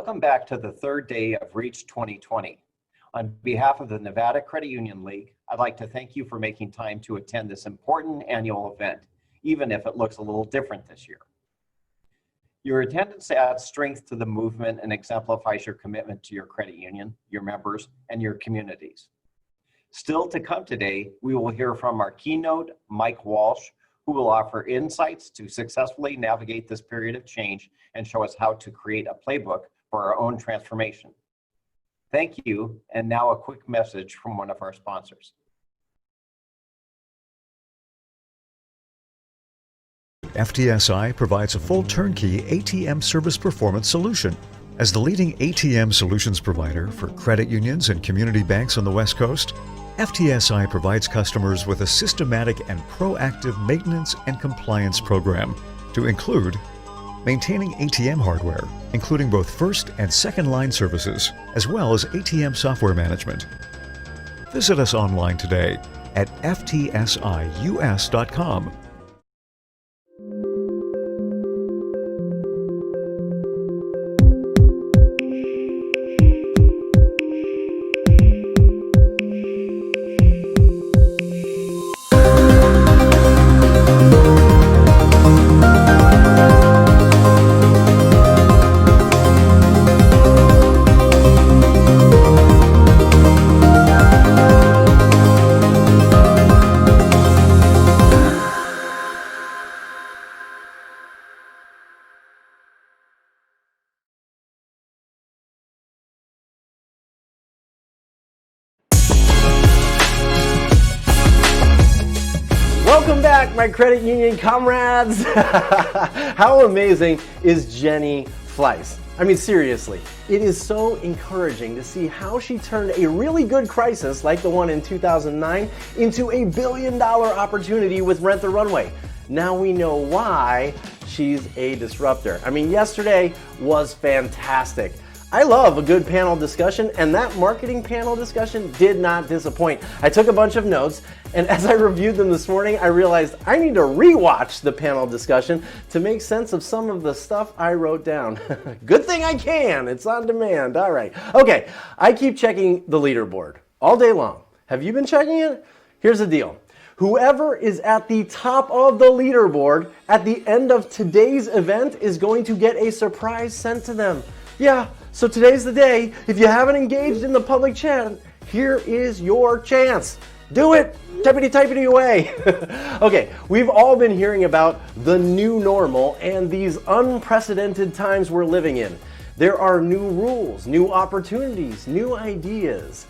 Welcome back to the third day of REACH 2020. On behalf of the Nevada Credit Union League, I'd like to thank you for making time to attend this important annual event, even if it looks a little different this year. Your attendance adds strength to the movement and exemplifies your commitment to your credit union, your members, and your communities. Still to come today, we will hear from our keynote, Mike Walsh, who will offer insights to successfully navigate this period of change and show us how to create a playbook for our own transformation. Thank you, and now a quick message from one of our sponsors. FTSI provides a full turnkey ATM service performance solution. As the leading ATM solutions provider for credit unions and community banks on the West Coast, FTSI provides customers with a systematic and proactive maintenance and compliance program to include maintaining ATM hardware, including both first and second line services, as well as ATM software management. Visit us online today at ftsius.com. Welcome back, my credit union comrades. How amazing is Jenny Fleiss? I mean, seriously, it is so encouraging to see how she turned a really good crisis like the one in 2009 into a billion-dollar opportunity with Rent the Runway. Now we know why she's a disruptor. I mean, yesterday was fantastic. I love a good panel discussion, and that marketing panel discussion did not disappoint. I took a bunch of notes, and as I reviewed them this morning, I realized I need to rewatch the panel discussion to make sense of some of the stuff I wrote down. Good thing I can, it's on demand, all right. Okay, I keep checking the leaderboard all day long. Have you been checking it? Here's the deal. Whoever is at the top of the leaderboard at the end of today's event is going to get a surprise sent to them. Yeah, so today's the day. If you haven't engaged in the public chat, here is your chance. Do it! Typity away! Okay, we've all been hearing about the new normal and these unprecedented times we're living in. There are new rules, new opportunities, new ideas.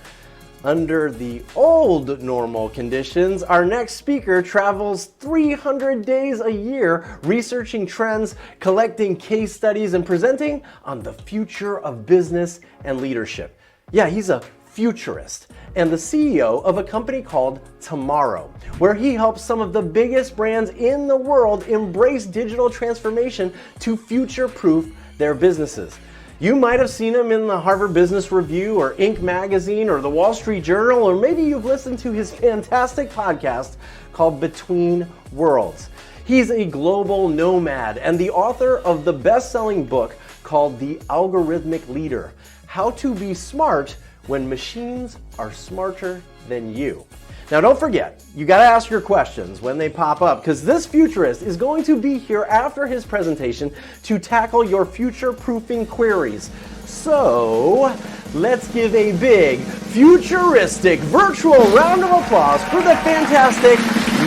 Under the old normal conditions, our next speaker travels 300 days a year researching trends, collecting case studies, and presenting on the future of business and leadership. Yeah, he's a futurist and the CEO of a company called Tomorrow, where he helps some of the biggest brands in the world embrace digital transformation to future-proof their businesses. You might have seen him in the Harvard Business Review or Inc. magazine or the Wall Street Journal, or maybe you've listened to his fantastic podcast called Between Worlds. He's a global nomad and the author of the best-selling book called The Algorithmic Leader: How to Be Smart When Machines Are Smarter Than You. Now don't forget, you gotta ask your questions when they pop up, because this futurist is going to be here after his presentation to tackle your future-proofing queries. So, let's give a big, futuristic, virtual round of applause for the fantastic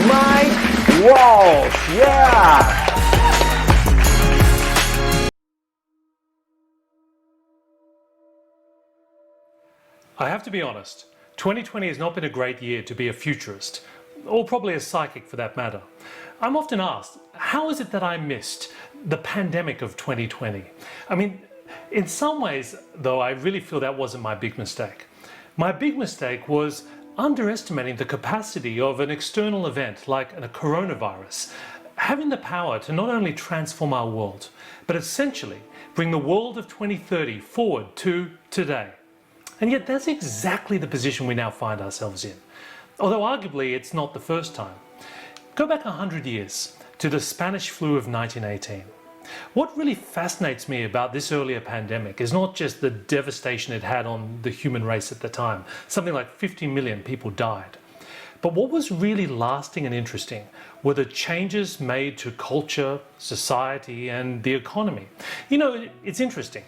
Mike Walsh. Yeah! I have to be honest, 2020 has not been a great year to be a futurist, or probably a psychic for that matter. I'm often asked, how is it that I missed the pandemic of 2020? I mean, in some ways, though, I really feel that wasn't my big mistake. My big mistake was underestimating the capacity of an external event like a coronavirus, having the power to not only transform our world, but essentially bring the world of 2030 forward to today. And yet that's exactly the position we now find ourselves in. Although arguably it's not the first time. Go back 100 years to the Spanish flu of 1918. What really fascinates me about this earlier pandemic is not just the devastation it had on the human race at the time. Something like 50 million people died. But what was really lasting and interesting were the changes made to culture, society, and the economy. You know, it's interesting.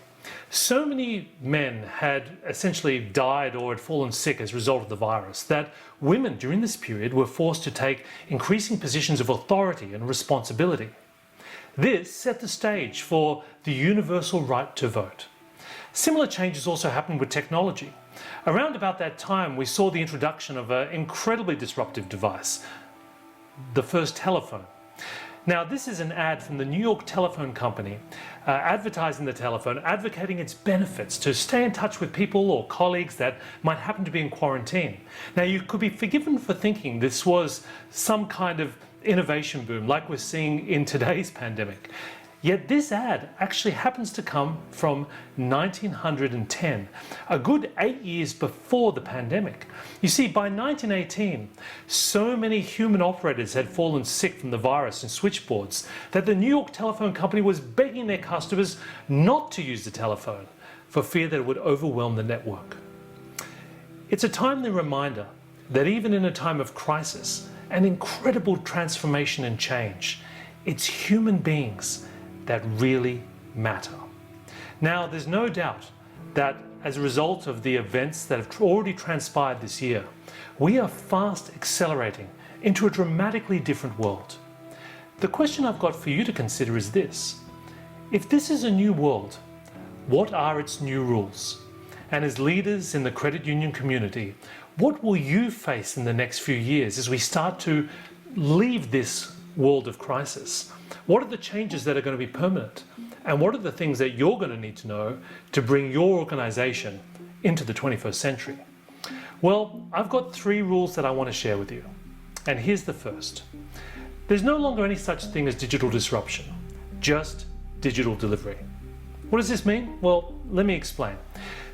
So many men had essentially died or had fallen sick as a result of the virus that women during this period were forced to take increasing positions of authority and responsibility. This set the stage for the universal right to vote. Similar changes also happened with technology. Around about that time, we saw the introduction of an incredibly disruptive device, the first telephone. Now, this is an ad from the New York Telephone Company, advertising the telephone, advocating its benefits to stay in touch with people or colleagues that might happen to be in quarantine. Now, you could be forgiven for thinking this was some kind of innovation boom like we're seeing in today's pandemic. Yet this ad actually happens to come from 1910, a good 8 years before the pandemic. You see, by 1918, so many human operators had fallen sick from the virus in switchboards that the New York Telephone Company was begging their customers not to use the telephone for fear that it would overwhelm the network. It's a timely reminder that even in a time of crisis, an incredible transformation and change, it's human beings that really matter. Now, there's no doubt that as a result of the events that have already transpired this year, we are fast accelerating into a dramatically different world. The question I've got for you to consider is this: if this is a new world, what are its new rules? And as leaders in the credit union community, what will you face in the next few years as we start to leave this world of crisis? What are the changes that are going to be permanent? And what are the things that you're going to need to know to bring your organization into the 21st century? Well, I've got 3 rules that I want to share with you. And here's the first. There's no longer any such thing as digital disruption, just digital delivery. What does this mean? Well, let me explain.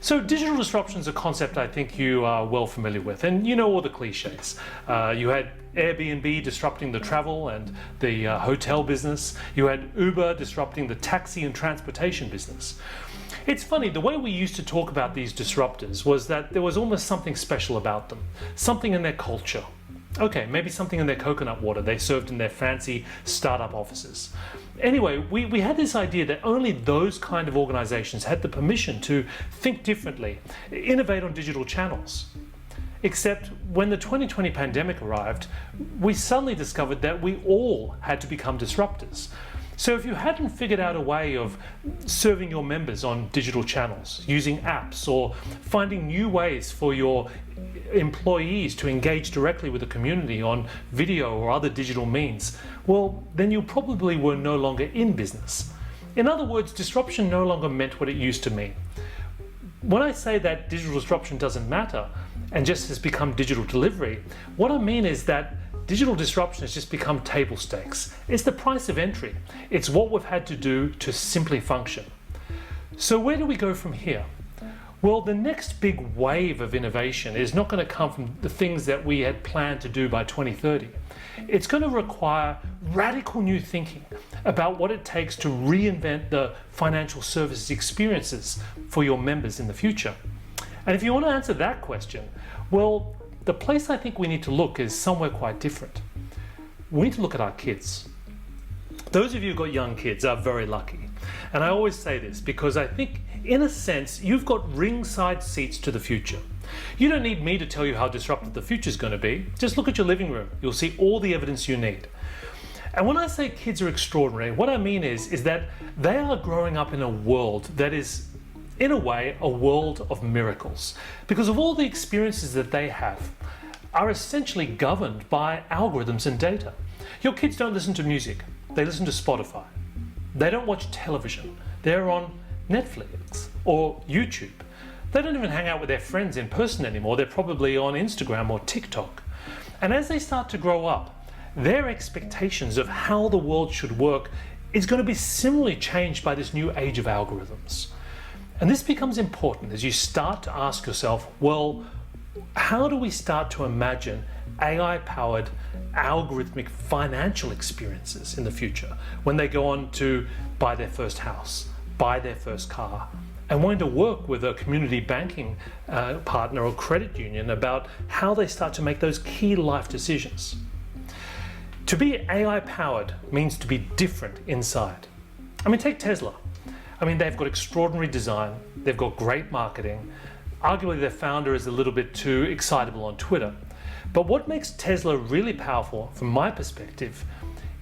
So digital disruption is a concept I think you are well familiar with, and you know all the cliches. You had Airbnb disrupting the travel and the hotel business. You had Uber disrupting the taxi and transportation business. It's funny, the way we used to talk about these disruptors was that there was almost something special about them, something in their culture. Okay, maybe something in their coconut water they served in their fancy startup offices. Anyway, we had this idea that only those kind of organizations had the permission to think differently, innovate on digital channels. Except when the 2020 pandemic arrived, we suddenly discovered that we all had to become disruptors. So if you hadn't figured out a way of serving your members on digital channels, using apps, or finding new ways for your employees to engage directly with the community on video or other digital means, well, then you probably were no longer in business. In other words, disruption no longer meant what it used to mean. When I say that digital disruption doesn't matter and just has become digital delivery, what I mean is that digital disruption has just become table stakes. It's the price of entry. It's what we've had to do to simply function. So where do we go from here? Well, the next big wave of innovation is not going to come from the things that we had planned to do by 2030. It's going to require radical new thinking about what it takes to reinvent the financial services experiences for your members in the future. And if you want to answer that question, well, the place I think we need to look is somewhere quite different. We need to look at our kids. Those of you who've got young kids are very lucky. And I always say this because I think, in a sense, you've got ringside seats to the future. You don't need me to tell you how disruptive the future is going to be. Just look at your living room. You'll see all the evidence you need. And when I say kids are extraordinary, what I mean is that they are growing up in a world that is, in a way, a world of miracles. Because of all the experiences that they have are essentially governed by algorithms and data. Your kids don't listen to music. They listen to Spotify. They don't watch television. They're on Netflix or YouTube. They don't even hang out with their friends in person anymore. They're probably on Instagram or TikTok. And as they start to grow up, their expectations of how the world should work is going to be similarly changed by this new age of algorithms. And this becomes important as you start to ask yourself, well, how do we start to imagine AI-powered algorithmic financial experiences in the future when they go on to buy their first house, buy their first car, and wanting to work with a community banking partner or credit union about how they start to make those key life decisions. To be AI-powered means to be different inside. I mean, take Tesla. I mean, they've got extraordinary design, they've got great marketing. Arguably, their founder is a little bit too excitable on Twitter. But what makes Tesla really powerful, from my perspective,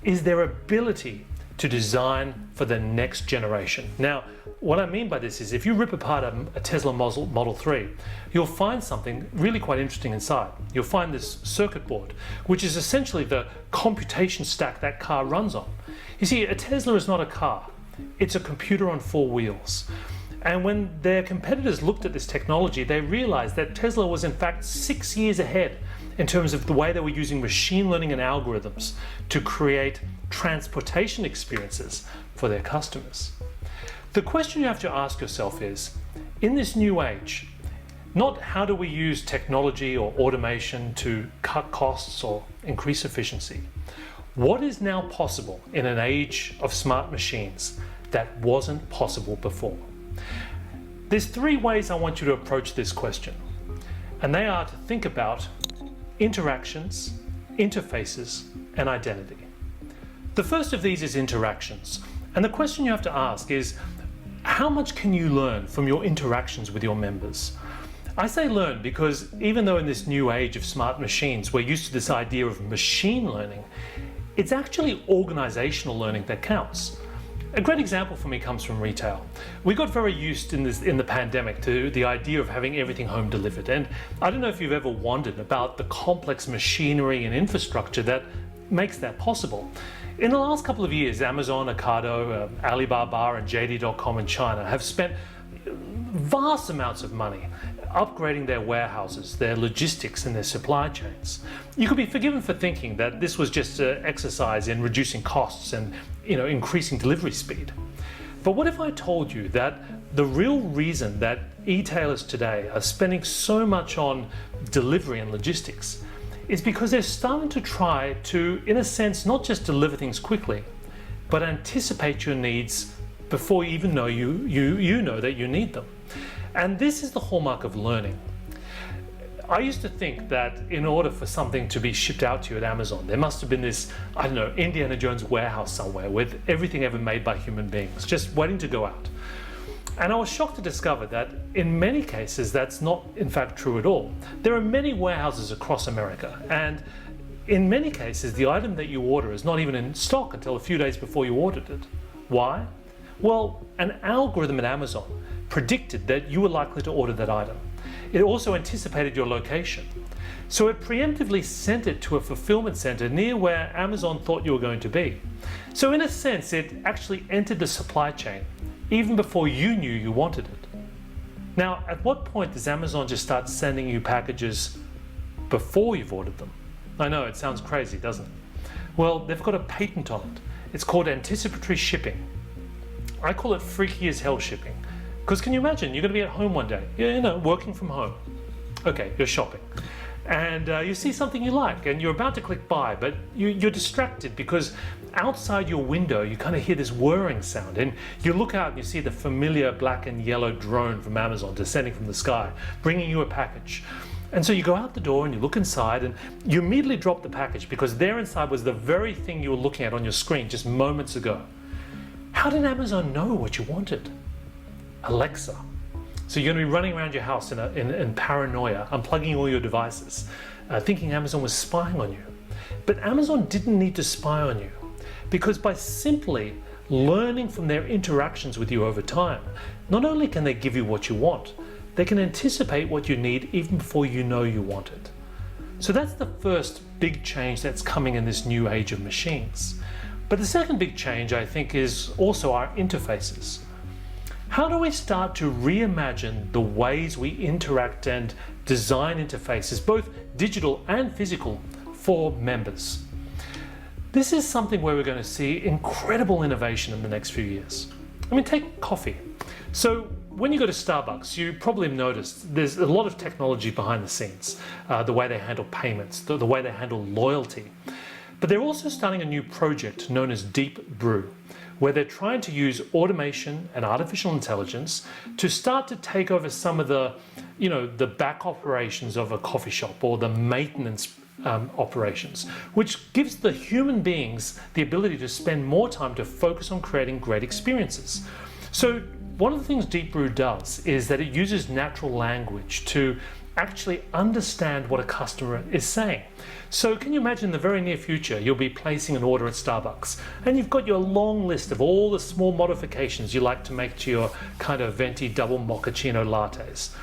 is their ability to design for the next generation. Now, what I mean by this is if you rip apart a Tesla Model 3, you'll find something really quite interesting inside. You'll find this circuit board, which is essentially the computation stack that car runs on. You see, a Tesla is not a car, it's a computer on 4 wheels. And when their competitors looked at this technology, they realized that Tesla was in fact 6 years ahead in terms of the way they were using machine learning and algorithms to create transportation experiences for their customers. The question you have to ask yourself is, in this new age, not how do we use technology or automation to cut costs or increase efficiency, what is now possible in an age of smart machines that wasn't possible before? There's 3 ways I want you to approach this question, and they are to think about interactions, interfaces, and identity. The first of these is interactions, and the question you have to ask is, how much can you learn from your interactions with your members? I say learn because even though in this new age of smart machines we're used to this idea of machine learning, it's actually organizational learning that counts. A great example for me comes from retail. We got very used in the pandemic to the idea of having everything home delivered, and I don't know if you've ever wondered about the complex machinery and infrastructure that makes that possible. In the last couple of years, Amazon, Ocado, Alibaba and JD.com in China have spent vast amounts of money upgrading their warehouses, their logistics and their supply chains. You could be forgiven for thinking that this was just an exercise in reducing costs and increasing delivery speed. But what if I told you that the real reason that e-tailers today are spending so much on delivery and logistics is because they're starting to try to, in a sense, not just deliver things quickly, but anticipate your needs before you even know you know that you need them. And this is the hallmark of learning. I used to think that in order for something to be shipped out to you at Amazon, there must have been this, I don't know, Indiana Jones warehouse somewhere with everything ever made by human beings, just waiting to go out. And I was shocked to discover that in many cases that's not in fact true at all. There are many warehouses across America, and in many cases the item that you order is not even in stock until a few days before you ordered it. Why? Well, an algorithm at Amazon predicted that you were likely to order that item. It also anticipated your location. So it preemptively sent it to a fulfillment center near where Amazon thought you were going to be. So in a sense, it actually entered the supply chain even before you knew you wanted it. Now, at what point does Amazon just start sending you packages before you've ordered them? I know, it sounds crazy, doesn't it? Well, they've got a patent on it. It's called anticipatory shipping. I call it freaky as hell shipping. Because can you imagine, you're going to be at home one day, working from home. Okay, you're shopping. And you see something you like and you're about to click buy, but you're distracted because outside your window you kind of hear this whirring sound, and you look out and you see the familiar black and yellow drone from Amazon descending from the sky, bringing you a package. And so you go out the door and you look inside and you immediately drop the package because there inside was the very thing you were looking at on your screen just moments ago. How did Amazon know what you wanted? Alexa. So you're going to be running around your house in paranoia, unplugging all your devices, thinking Amazon was spying on you. But Amazon didn't need to spy on you, because by simply learning from their interactions with you over time, not only can they give you what you want, they can anticipate what you need even before you know you want it. So that's the first big change that's coming in this new age of machines. But the second big change, I think, is also our interfaces. How do we start to reimagine the ways we interact and design interfaces, both digital and physical, for members? This is something where we're going to see incredible innovation in the next few years. I mean, take coffee. So when you go to Starbucks, you probably have noticed there's a lot of technology behind the scenes, the way they handle payments, the way they handle loyalty. But they're also starting a new project known as Deep Brew, where they're trying to use automation and artificial intelligence to start to take over some of the, the back operations of a coffee shop or the maintenance operations, which gives the human beings the ability to spend more time to focus on creating great experiences. So one of the things Deep Brew does is that it uses natural language to actually understand what a customer is saying. So can you imagine in the very near future, you'll be placing an order at Starbucks and you've got your long list of all the small modifications you like to make to your kind of venti double mochaccino lattes.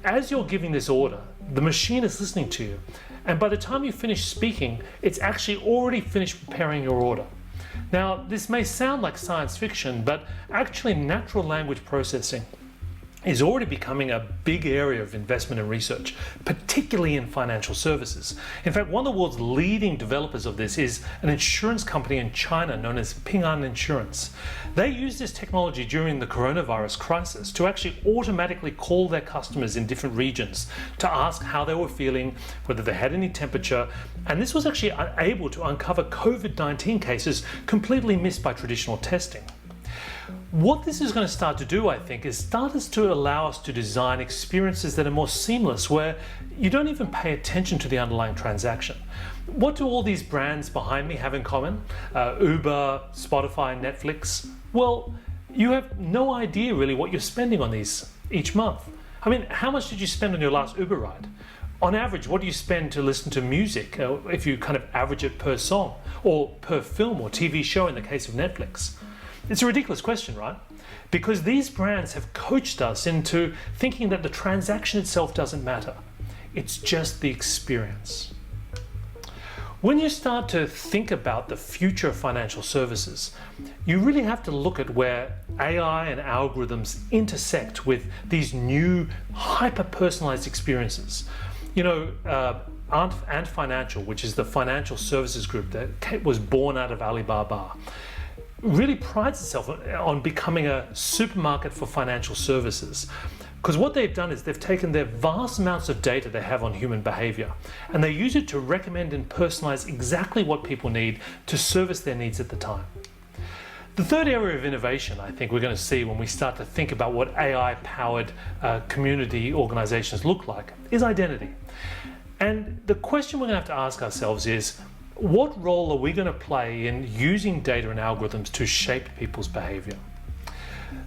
As you're giving this order, the machine is listening to you. And by the time you finish speaking, it's actually already finished preparing your order. Now, this may sound like science fiction, but actually natural language processing is already becoming a big area of investment and research, particularly in financial services. In fact, one of the world's leading developers of this is an insurance company in China known as Ping An Insurance. They used this technology during the coronavirus crisis to actually automatically call their customers in different regions to ask how they were feeling, whether they had any temperature, and this was actually able to uncover COVID-19 cases completely missed by traditional testing. What this is going to start to do, I think, is start us to allow us to design experiences that are more seamless, where you don't even pay attention to the underlying transaction. What do all these brands behind me have in common? Uber, Spotify, Netflix? Well, you have no idea really what you're spending on these each month. I mean, how much did you spend on your last Uber ride? On average, what do you spend to listen to music, if you kind of average it per song, or per film or TV show in the case of Netflix? It's a ridiculous question, right? Because these brands have coached us into thinking that the transaction itself doesn't matter. It's just the experience. When you start to think about the future of financial services, you really have to look at where AI and algorithms intersect with these new hyper-personalized experiences. Ant Financial, which is the financial services group that was born out of Alibaba, really prides itself on becoming a supermarket for financial services. Because what they've done is they've taken their vast amounts of data they have on human behavior, and they use it to recommend and personalize exactly what people need to service their needs at the time. The third area of innovation I think we're going to see when we start to think about what AI-powered community organizations look like is identity. And the question we're going to have to ask ourselves is, what role are we going to play in using data and algorithms to shape people's behavior?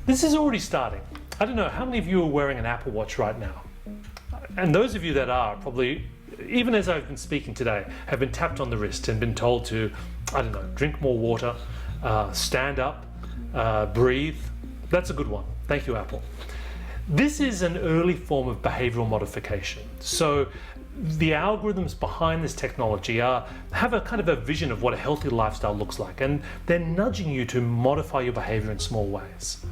This is already starting. I don't know, how many of you are wearing an Apple Watch right now? And those of you that are probably, even as I've been speaking today, have been tapped on the wrist and been told to, drink more water, stand up, breathe. That's a good one. Thank you, Apple. This is an early form of behavioral modification. So the algorithms behind this technology have a kind of a vision of what a healthy lifestyle looks like, and they're nudging you to modify your behavior in small ways.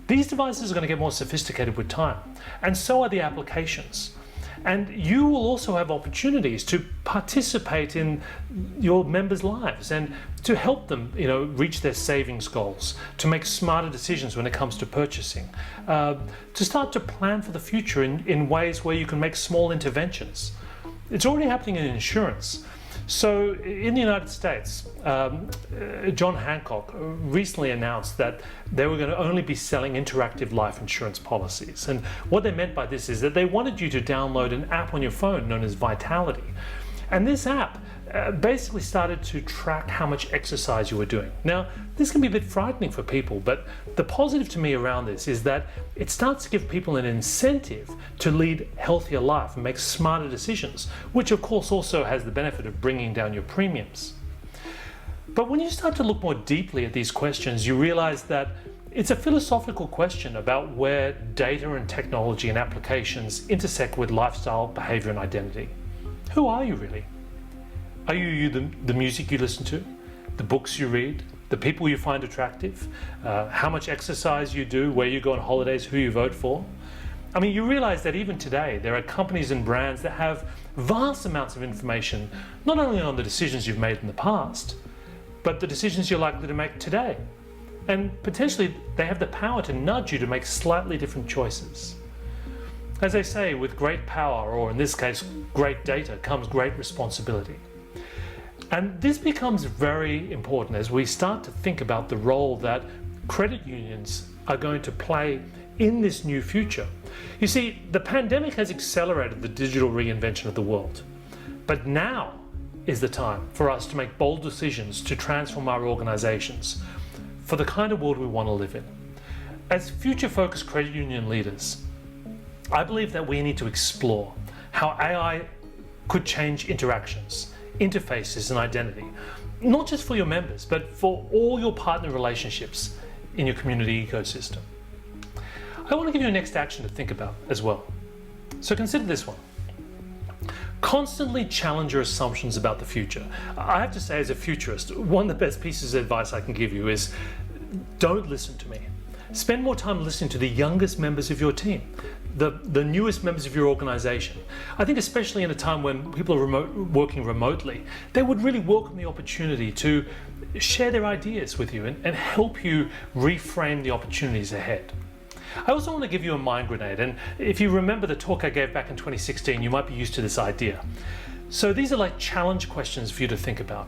These devices are going to get more sophisticated with time, and so are the applications. And you will also have opportunities to participate in your members' lives and to help them, reach their savings goals, to make smarter decisions when it comes to purchasing, to start to plan for the future in ways where you can make small interventions. It's already happening in insurance. So in the United States, John Hancock recently announced that they were going to only be selling interactive life insurance policies. And what they meant by this is that they wanted you to download an app on your phone known as Vitality. And this app basically started to track how much exercise you were doing. Now, this can be a bit frightening for people, but the positive to me around this is that it starts to give people an incentive to lead healthier life and make smarter decisions, which of course also has the benefit of bringing down your premiums. But when you start to look more deeply at these questions, you realize that it's a philosophical question about where data and technology and applications intersect with lifestyle, behavior, and identity. Who are you really? Are you the music you listen to, the books you read, the people you find attractive, how much exercise you do, where you go on holidays, who you vote for? I mean, you realize that even today, there are companies and brands that have vast amounts of information, not only on the decisions you've made in the past, but the decisions you're likely to make today. And potentially they have the power to nudge you to make slightly different choices. As they say, with great power, or in this case, great data, comes great responsibility. And this becomes very important as we start to think about the role that credit unions are going to play in this new future. You see, the pandemic has accelerated the digital reinvention of the world. But now is the time for us to make bold decisions to transform our organizations for the kind of world we want to live in. As future-focused credit union leaders, I believe that we need to explore how AI could change interactions, interfaces, and identity, not just for your members, but for all your partner relationships in your community ecosystem. I want to give you a next action to think about as well. So consider this one. Constantly challenge your assumptions about the future. I have to say, as a futurist, one of the best pieces of advice I can give you is don't listen to me. Spend more time listening to the youngest members of your team, the newest members of your organization. I think especially in a time when people are working remotely, they would really welcome the opportunity to share their ideas with you and help you reframe the opportunities ahead. I also want to give you a mind grenade, and if you remember the talk I gave back in 2016, you might be used to this idea. So these are like challenge questions for you to think about.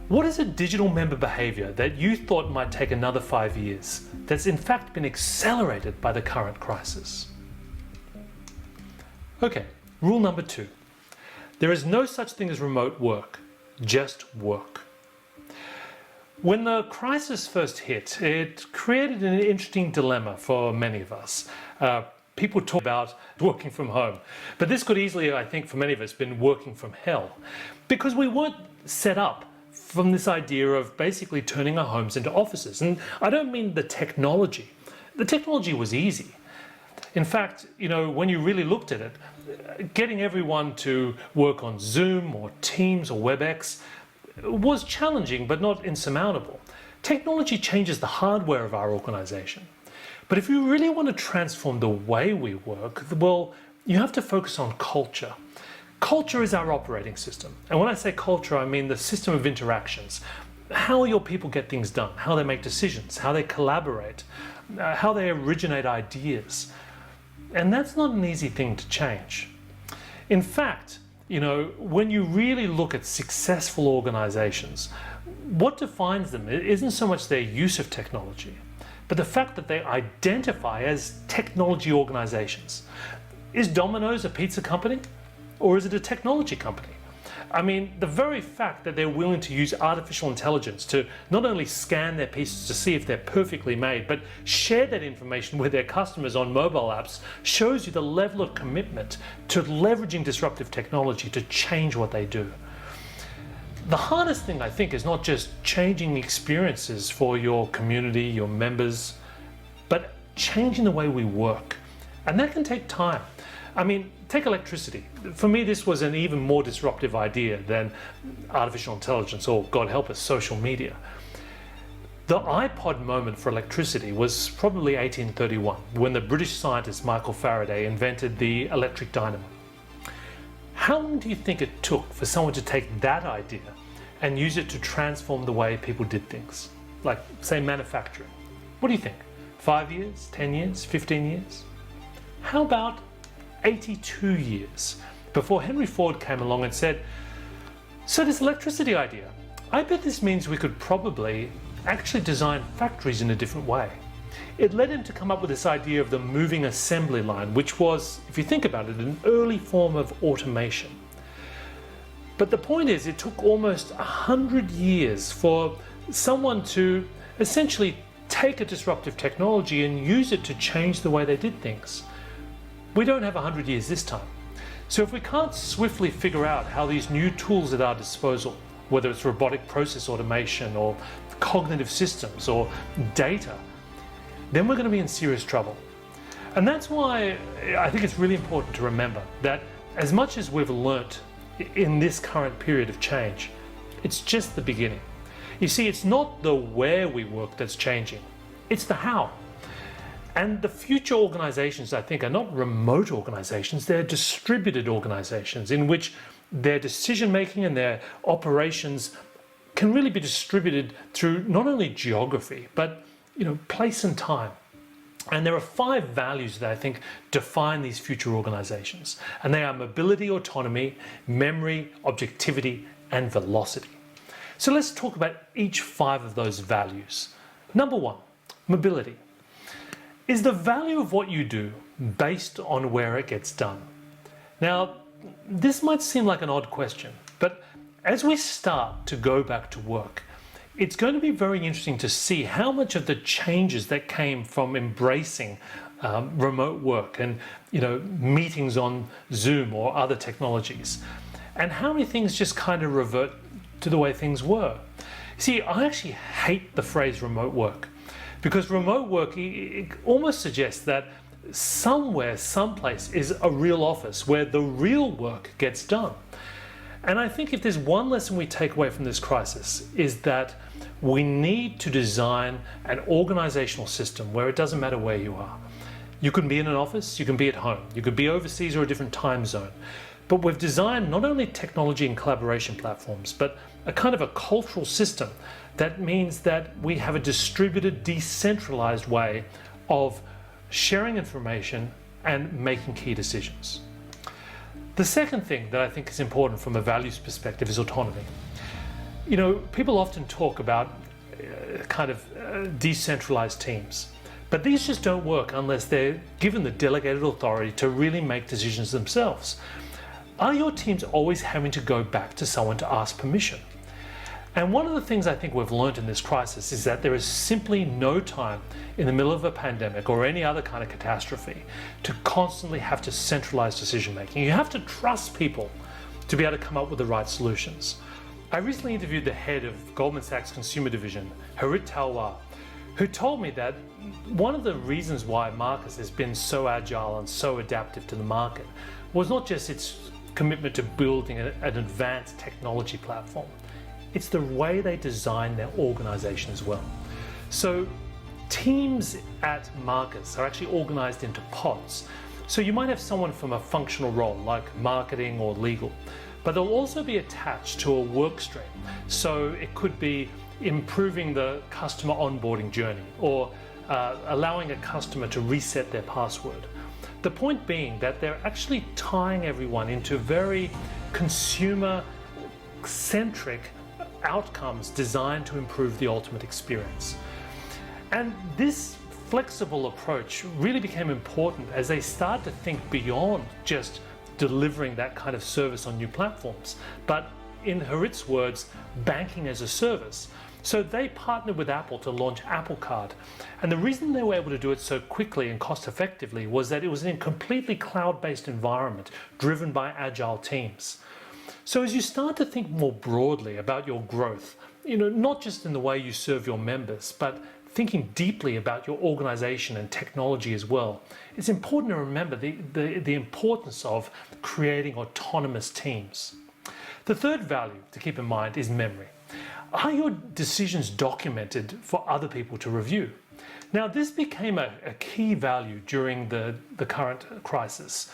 What is a digital member behavior that you thought might take another 5 years that's in fact been accelerated by the current crisis? Okay, rule number 2. There is no such thing as remote work, just work. When the crisis first hit, it created an interesting dilemma for many of us. People talk about working from home, but this could easily, I think, for many of us, been working from hell, because we weren't set up from this idea of basically turning our homes into offices. And I don't mean the technology. The technology was easy. In fact, when you really looked at it, getting everyone to work on Zoom or Teams or WebEx was challenging, but not insurmountable. Technology changes the hardware of our organization. But if you really want to transform the way we work, well, you have to focus on culture. Culture is our operating system. And when I say culture, I mean the system of interactions. How your people get things done, how they make decisions, how they collaborate, how they originate ideas. And that's not an easy thing to change. In fact, when you really look at successful organizations, what defines them isn't so much their use of technology, but the fact that they identify as technology organizations. Is Domino's a pizza company, or is it a technology company? I mean, the very fact that they're willing to use artificial intelligence to not only scan their pieces to see if they're perfectly made, but share that information with their customers on mobile apps shows you the level of commitment to leveraging disruptive technology to change what they do. The hardest thing, I think, is not just changing experiences for your community, your members, but changing the way we work. And that can take time. I mean, take electricity. For me, this was an even more disruptive idea than artificial intelligence or, God help us, social media. The iPod moment for electricity was probably 1831, when the British scientist Michael Faraday invented the electric dynamo. How long do you think it took for someone to take that idea and use it to transform the way people did things? Like, say, manufacturing. What do you think? 5 years? 10 years? 15 years? How about 82 years before Henry Ford came along and said, so this electricity idea, I bet this means we could probably actually design factories in a different way. It led him to come up with this idea of the moving assembly line, which was, if you think about it, an early form of automation. But the point is, it took almost 100 years for someone to essentially take a disruptive technology and use it to change the way they did things. We don't have 100 years this time. So if we can't swiftly figure out how these new tools at our disposal, whether it's robotic process automation or cognitive systems or data, then we're going to be in serious trouble. And that's why I think it's really important to remember that as much as we've learnt in this current period of change, it's just the beginning. You see, it's not the where we work that's changing, it's the how. And the future organizations, I think, are not remote organizations, they're distributed organizations in which their decision making and their operations can really be distributed through not only geography, but place and time. And there are 5 values that I think define these future organizations. And they are mobility, autonomy, memory, objectivity, and velocity. So let's talk about each 5 of those values. Number 1, mobility. Is the value of what you do based on where it gets done? Now, this might seem like an odd question, but as we start to go back to work, it's going to be very interesting to see how much of the changes that came from embracing remote work and meetings on Zoom or other technologies, and how many things just kind of revert to the way things were. See, I actually hate the phrase remote work, because remote work, it almost suggests that somewhere, someplace is a real office where the real work gets done. And I think if there's one lesson we take away from this crisis, is that we need to design an organizational system where it doesn't matter where you are. You can be in an office, you can be at home, you could be overseas or a different time zone. But we've designed not only technology and collaboration platforms, but a kind of a cultural system that means that we have a distributed, decentralized way of sharing information and making key decisions. The second thing that I think is important from a values perspective is autonomy. People often talk about decentralized teams, but these just don't work unless they're given the delegated authority to really make decisions themselves. Are your teams always having to go back to someone to ask permission? And one of the things I think we've learned in this crisis is that there is simply no time in the middle of a pandemic or any other kind of catastrophe to constantly have to centralize decision making. You have to trust people to be able to come up with the right solutions. I recently interviewed the head of Goldman Sachs Consumer Division, Harit Talwar, who told me that one of the reasons why Marcus has been so agile and so adaptive to the market was not just its commitment to building an advanced technology platform. It's the way they design their organization as well. So teams at Marcus are actually organized into pods. So you might have someone from a functional role like marketing or legal, but they'll also be attached to a work stream. So it could be improving the customer onboarding journey or allowing a customer to reset their password. The point being that they're actually tying everyone into very consumer-centric outcomes designed to improve the ultimate experience. And this flexible approach really became important as they started to think beyond just delivering that kind of service on new platforms, but in Harit's words, banking as a service. So they partnered with Apple to launch Apple Card. And the reason they were able to do it so quickly and cost effectively was that it was in a completely cloud-based environment driven by agile teams. So as you start to think more broadly about your growth, not just in the way you serve your members, but thinking deeply about your organization and technology as well, it's important to remember the importance of creating autonomous teams. The third value to keep in mind is memory. Are your decisions documented for other people to review? Now, this became a key value during the current crisis.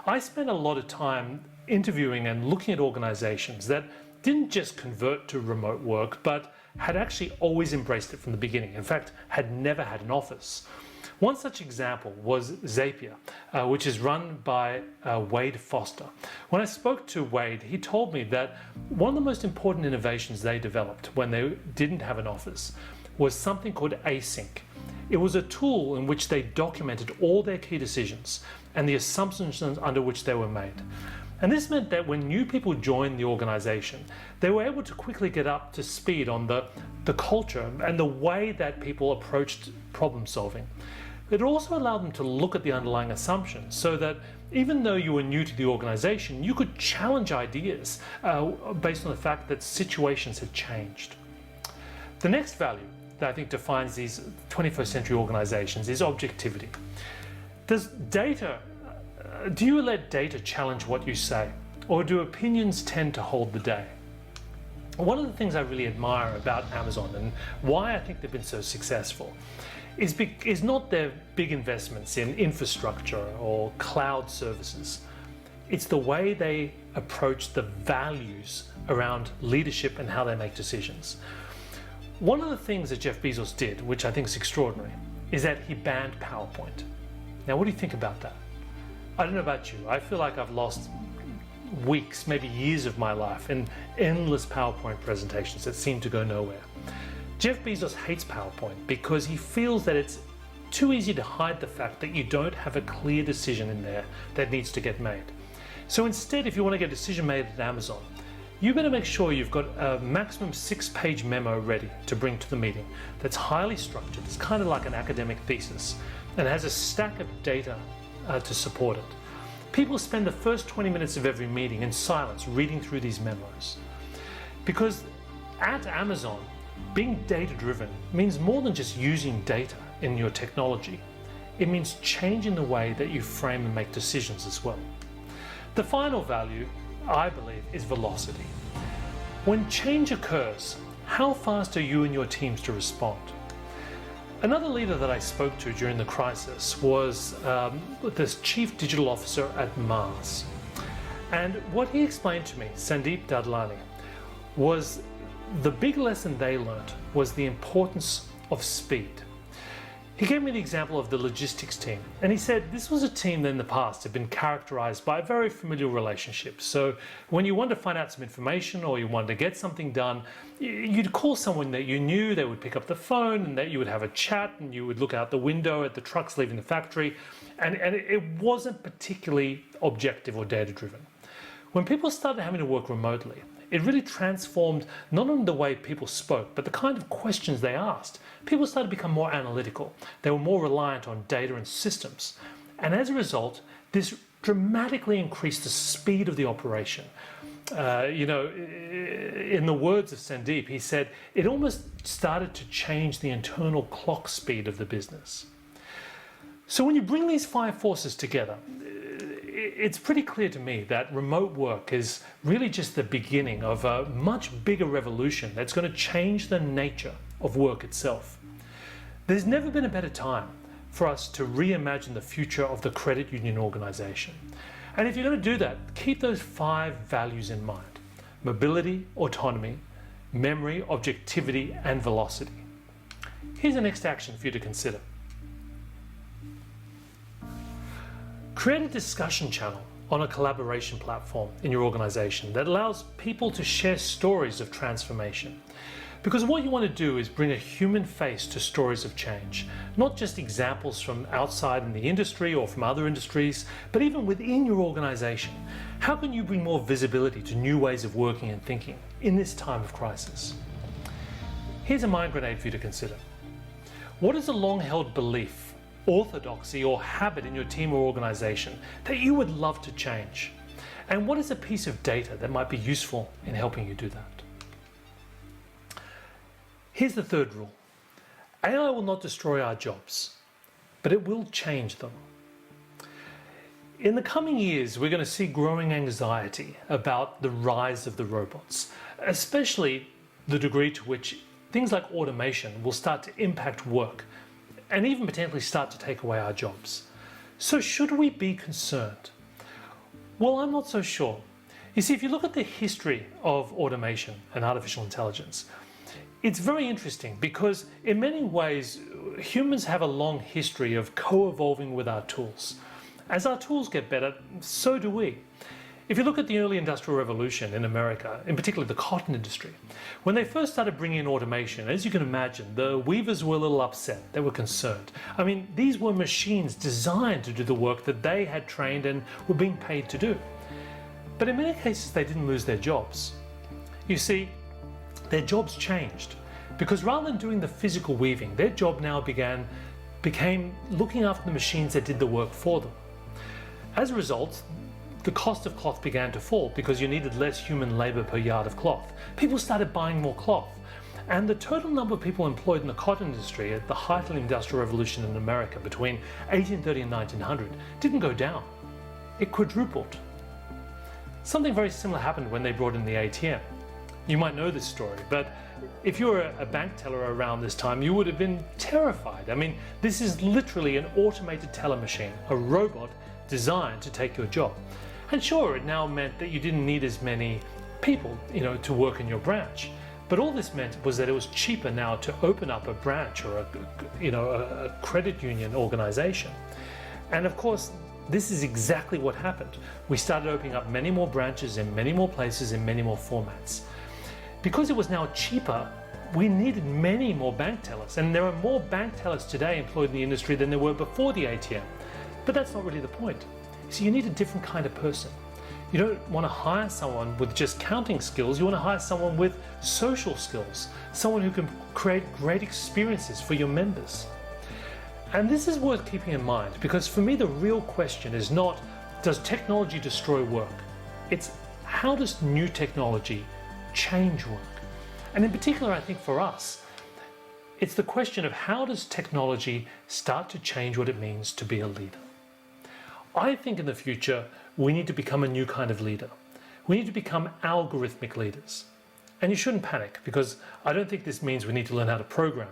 I spent a lot of time interviewing and looking at organizations that didn't just convert to remote work, but had actually always embraced it from the beginning. In fact, had never had an office. One such example was Zapier, which is run by Wade Foster. When I spoke to Wade, he told me that one of the most important innovations they developed when they didn't have an office was something called Async. It was a tool in which they documented all their key decisions and the assumptions under which they were made. And this meant that when new people joined the organization, they were able to quickly get up to speed on the culture and the way that people approached problem solving. It also allowed them to look at the underlying assumptions so that even though you were new to the organization, you could challenge ideas based on the fact that situations had changed. The next value that I think defines these 21st century organizations is objectivity. Do you let data challenge what you say, or do opinions tend to hold the day? One of the things I really admire about Amazon and why I think they've been so successful is not their big investments in infrastructure or cloud services. It's the way they approach the values around leadership and how they make decisions. One of the things that Jeff Bezos did, which I think is extraordinary, is that he banned PowerPoint. Now, what do you think about that? I don't know about you. I feel like I've lost weeks, maybe years of my life in endless PowerPoint presentations that seem to go nowhere. Jeff Bezos hates PowerPoint because he feels that it's too easy to hide the fact that you don't have a clear decision in there that needs to get made. So instead, if you want to get a decision made at Amazon, you better make sure you've got a maximum 6-page memo ready to bring to the meeting that's highly structured. It's kind of like an academic thesis and has a stack of data to support it. People spend the first 20 minutes of every meeting in silence reading through these memos. Because at Amazon, being data-driven means more than just using data in your technology. It means changing the way that you frame and make decisions as well. The final value, I believe, is velocity. When change occurs, how fast are you and your teams to respond? Another leader that I spoke to during the crisis was this chief digital officer at Mars. And what he explained to me, Sandeep Dadlani, was the big lesson they learned was the importance of speed. He gave me the example of the logistics team, and he said this was a team that in the past had been characterized by a very familiar relationship. So when you wanted to find out some information or you wanted to get something done, you'd call someone that you knew, they would pick up the phone, and that you would have a chat, and you would look out the window at the trucks leaving the factory, and it wasn't particularly objective or data driven. When people started having to work remotely, it really transformed not only the way people spoke, but the kind of questions they asked. People started to become more analytical. They were more reliant on data and systems. And as a result, this dramatically increased the speed of the operation. In the words of Sandeep, he said, it almost started to change the internal clock speed of the business. So when you bring these 5 forces together, it's pretty clear to me that remote work is really just the beginning of a much bigger revolution that's going to change the nature of work itself. There's never been a better time for us to reimagine the future of the credit union organization. And if you're going to do that, keep those 5 values in mind: mobility, autonomy, memory, objectivity, and velocity. Here's the next action for you to consider. Create a discussion channel on a collaboration platform in your organization that allows people to share stories of transformation. Because what you want to do is bring a human face to stories of change, not just examples from outside in the industry or from other industries, but even within your organization. How can you bring more visibility to new ways of working and thinking in this time of crisis? Here's a mind grenade for you to consider. What is a long-held belief, orthodoxy, or habit in your team or organization that you would love to change? And what is a piece of data that might be useful in helping you do that? Here's the third rule. AI will not destroy our jobs, but it will change them. In the coming years, we're going to see growing anxiety about the rise of the robots, especially the degree to which things like automation will start to impact work and even potentially start to take away our jobs. So should we be concerned? Well, I'm not so sure. You see, if you look at the history of automation and artificial intelligence, it's very interesting because in many ways, humans have a long history of co-evolving with our tools. As our tools get better, so do we. If you look at the early industrial revolution in America, in particular the cotton industry, when they first started bringing in automation, as you can imagine, the weavers were a little upset. They were concerned. I mean, these were machines designed to do the work that they had trained and were being paid to do. But in many cases, they didn't lose their jobs. You see, their jobs changed because rather than doing the physical weaving, their job now became looking after the machines that did the work for them. As a result, the cost of cloth began to fall because you needed less human labor per yard of cloth. People started buying more cloth. And the total number of people employed in the cotton industry at the height of the Industrial Revolution in America between 1830 and 1900 didn't go down. It quadrupled. Something very similar happened when they brought in the ATM. You might know this story, but if you were a bank teller around this time, you would have been terrified. I mean, this is literally an automated teller machine, a robot designed to take your job. And sure, it now meant that you didn't need as many people, to work in your branch. But all this meant was that it was cheaper now to open up a branch or a credit union organization. And of course, this is exactly what happened. We started opening up many more branches in many more places in many more formats. Because it was now cheaper, we needed many more bank tellers. And there are more bank tellers today employed in the industry than there were before the ATM. But that's not really the point. So you need a different kind of person. You don't want to hire someone with just counting skills, you want to hire someone with social skills, someone who can create great experiences for your members. And this is worth keeping in mind, because for me the real question is not, does technology destroy work? It's, how does new technology change work? And in particular, I think for us, it's the question of how does technology start to change what it means to be a leader? I think in the future, we need to become a new kind of leader. We need to become algorithmic leaders. And you shouldn't panic, because I don't think this means we need to learn how to program.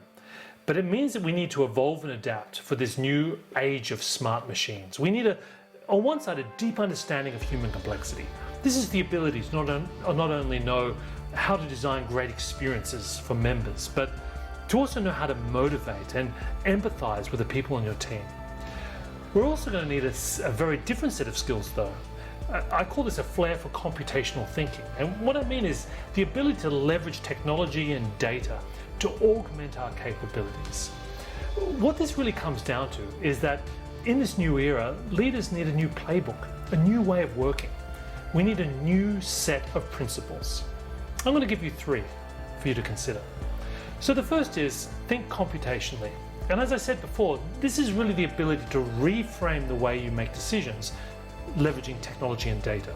But it means that we need to evolve and adapt for this new age of smart machines. We need, on one side, a deep understanding of human complexity. This is the ability to not only know how to design great experiences for members, but to also know how to motivate and empathize with the people on your team. We're also going to need a very different set of skills though. I call this a flair for computational thinking. And what I mean is the ability to leverage technology and data to augment our capabilities. What this really comes down to is that in this new era, leaders need a new playbook, a new way of working. We need a new set of principles. I'm going to give you 3 for you to consider. So the first is think computationally. And as I said before, this is really the ability to reframe the way you make decisions, leveraging technology and data.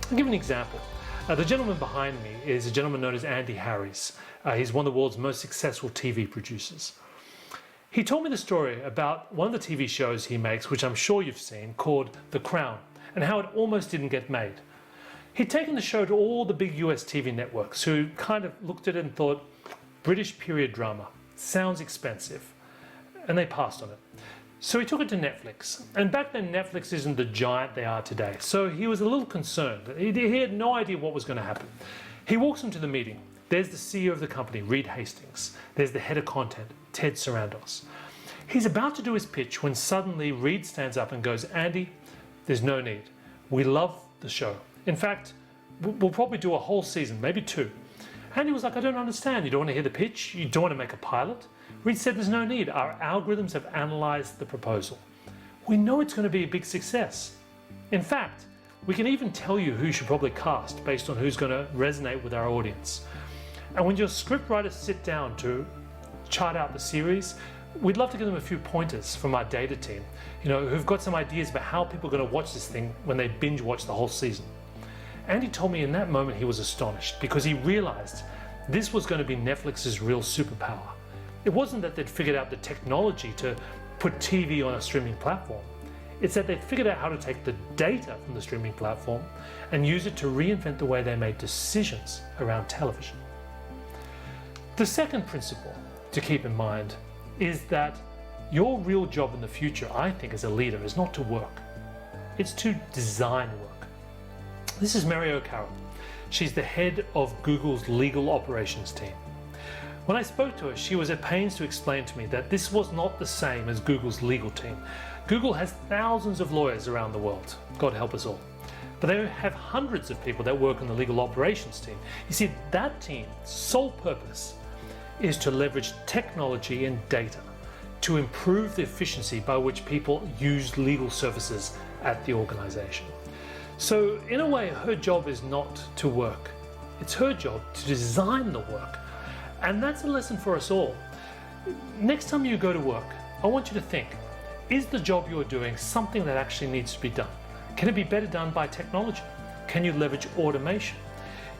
I'll give an example. The gentleman behind me is a gentleman known as Andy Harries. He's one of the world's most successful TV producers. He told me the story about one of the TV shows he makes, which I'm sure you've seen, called The Crown, and how it almost didn't get made. He'd taken the show to all the big US TV networks who kind of looked at it and thought, British period drama, sounds expensive. And they passed on it. So he took it to Netflix. And back then Netflix isn't the giant they are today. So he was a little concerned. He had no idea what was going to happen. He walks into the meeting. There's the CEO of the company, Reed Hastings. There's the head of content, Ted Sarandos. He's about to do his pitch when suddenly Reed stands up and goes, Andy, there's no need. We love the show. In fact, we'll probably do a whole season, maybe 2. Andy was like, I don't understand. You don't want to hear the pitch? You don't want to make a pilot? Reed said there's no need. Our algorithms have analyzed the proposal. We know it's going to be a big success. In fact, we can even tell you who you should probably cast based on who's going to resonate with our audience. And when your script writers sit down to chart out the series, we'd love to give them a few pointers from our data team, who've got some ideas about how people are going to watch this thing when they binge watch the whole season. Andy told me in that moment he was astonished because he realized this was going to be Netflix's real superpower. It wasn't that they'd figured out the technology to put TV on a streaming platform. It's that they'd figured out how to take the data from the streaming platform and use it to reinvent the way they made decisions around television. The second principle to keep in mind is that your real job in the future, I think, as a leader, is not to work. It's to design work. This is Mary O'Carroll. She's the head of Google's legal operations team. When I spoke to her, she was at pains to explain to me that this was not the same as Google's legal team. Google has thousands of lawyers around the world, God help us all. But they have hundreds of people that work on the legal operations team. You see, that team's sole purpose is to leverage technology and data to improve the efficiency by which people use legal services at the organization. So in a way, her job is not to work. It's her job to design the work. And that's a lesson for us all. Next time you go to work, I want you to think, is the job you're doing something that actually needs to be done? Can it be better done by technology? Can you leverage automation?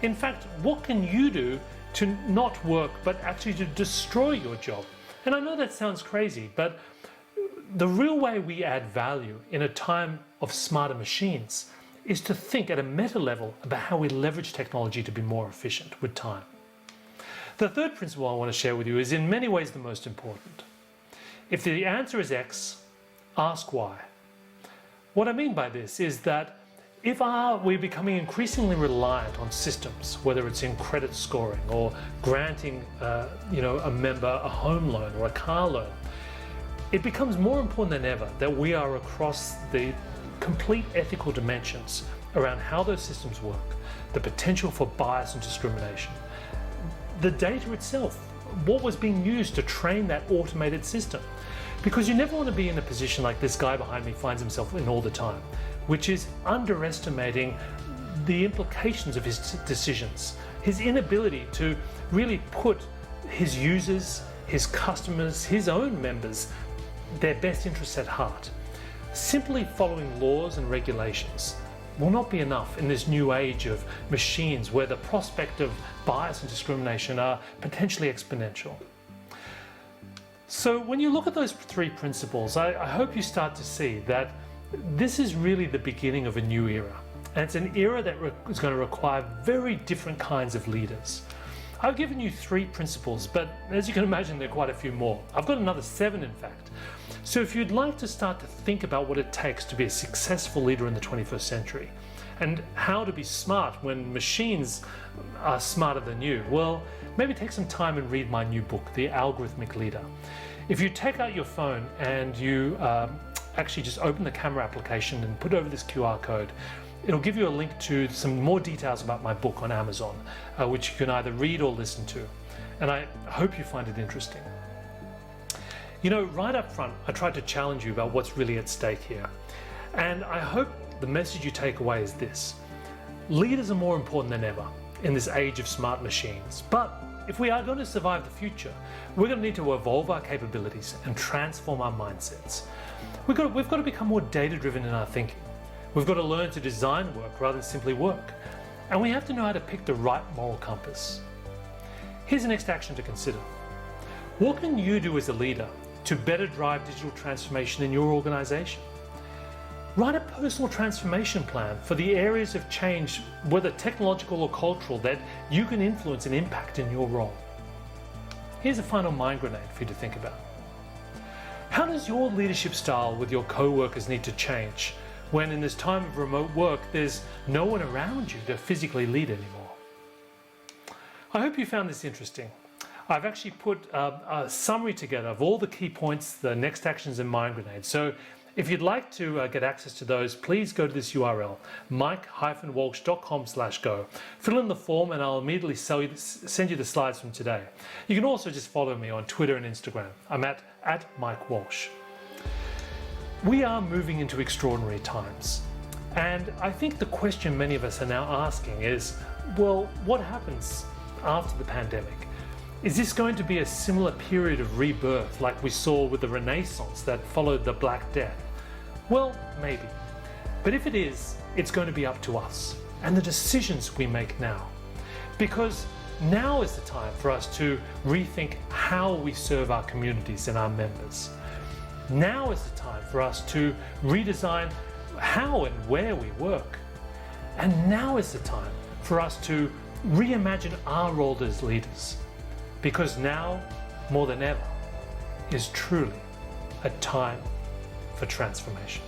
In fact, what can you do to not work, but actually to destroy your job? And I know that sounds crazy, but the real way we add value in a time of smarter machines is to think at a meta level about how we leverage technology to be more efficient with time. The third principle I want to share with you is in many ways the most important. If the answer is X, ask why. What I mean by this is that we're becoming increasingly reliant on systems, whether it's in credit scoring or granting a member a home loan or a car loan, it becomes more important than ever that we are across the complete ethical dimensions around how those systems work, the potential for bias and discrimination, the data itself, what was being used to train that automated system. Because you never want to be in a position like this guy behind me finds himself in all the time, which is underestimating the implications of his decisions, his inability to really put his users, his customers, his own members, their best interests at heart. Simply following laws and regulations will not be enough in this new age of machines where the prospect of bias and discrimination are potentially exponential. So when you look at those three principles, I hope you start to see that this is really the beginning of a new era. And it's an era that is going to require very different kinds of leaders. I've given you 3 principles, but as you can imagine, there are quite a few more. I've got another 7, in fact. So if you'd like to start to think about what it takes to be a successful leader in the 21st century, and how to be smart when machines are smarter than you, well, maybe take some time and read my new book, The Algorithmic Leader. If you take out your phone and you actually just open the camera application and put over this QR code, it'll give you a link to some more details about my book on Amazon, which you can either read or listen to. And I hope you find it interesting. You know, right up front, I tried to challenge you about what's really at stake here. And I hope the message you take away is this: leaders are more important than ever in this age of smart machines. But if we are going to survive the future, we're going to need to evolve our capabilities and transform our mindsets. We've got to become more data-driven in our thinking. We've got to learn to design work rather than simply work. And we have to know how to pick the right moral compass. Here's the next action to consider. What can you do as a leader to better drive digital transformation in your organization? Write a personal transformation plan for the areas of change, whether technological or cultural, that you can influence and impact in your role. Here's a final mind grenade for you to think about. How does your leadership style with your co-workers need to change when in this time of remote work there's no one around you to physically lead anymore? I hope you found this interesting. I've actually put a summary together of all the key points, the next actions and mind grenades. So if you'd like to get access to those, please go to this URL, mike-walsh.com/go. Fill in the form and I'll immediately send you the slides from today. You can also just follow me on Twitter and Instagram. I'm at Mike Walsh. We are moving into extraordinary times. And I think the question many of us are now asking is, well, what happens after the pandemic? Is this going to be a similar period of rebirth like we saw with the Renaissance that followed the Black Death? Well, maybe. But if it is, it's going to be up to us and the decisions we make now. Because now is the time for us to rethink how we serve our communities and our members. Now is the time for us to redesign how and where we work. And now is the time for us to reimagine our role as leaders. Because now, more than ever, is truly a time for transformation.